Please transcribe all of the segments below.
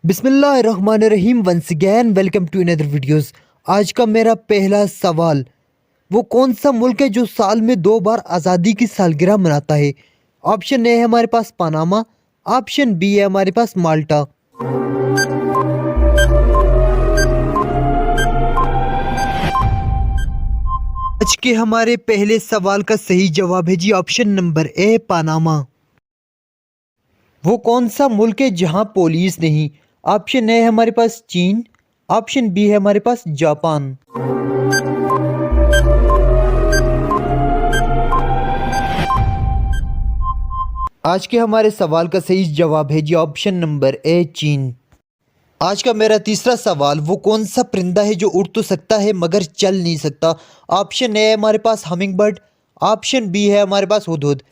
बिस्मिल्लाहिर्रहमानिर्रहीम। Once again welcome to another videos. आज का मेरा पहला सवाल, वो कौन सा मुल्क है जो साल में 2 बार आज़ादी की सालगिरह मनाता है? ऑप्शन ए है हमारे पास पनामा, ऑप्शन बी है हमारे पास माल्टा। आज के हमारे पहले सवाल का सही जवाब है जी ऑप्शन नंबर ए पनामा। वो कौन सा मुल्क है जहां पुलिस नहीं? ऑप्शन ए है हमारे पास चीन, ऑप्शन बी है हमारे पास जापान। आज के हमारे सवाल का सही जवाब है जी ऑप्शन नंबर ए चीन। आज का मेरा तीसरा सवाल, वो कौन सा परिंदा है जो उड़ तो सकता है मगर चल नहीं सकता? ऑप्शन ए है हमारे पास हमिंग बर्ड, ऑप्शन बी है हमारे पास हुदहुद।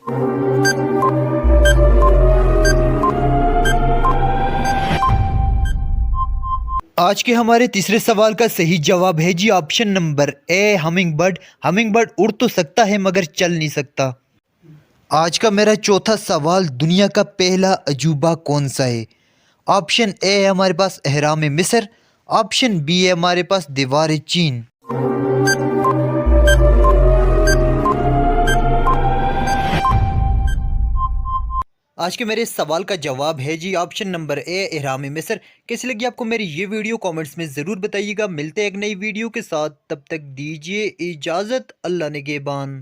आज के हमारे तीसरे सवाल का सही जवाब है जी option number A humming bird. Humming bird उड़ तो सकता है मगर चल नहीं सकता। आज का मेरा चौथा सवाल, दुनिया का पहला अजूबा कौन सा है? ऑप्शन ए है हमारे पास एहराम मिस्र, ऑप्शन बी है हमारे पास दीवार चीन। आज के मेरे सवाल का जवाब है जी ऑप्शन नंबर ए एहराम मिस्र। कैसी लगी आपको मेरी ये वीडियो कमेंट्स में ज़रूर बताइएगा। मिलते हैं एक नई वीडियो के साथ, तब तक दीजिए इजाज़त। अल्लाह निगहबान।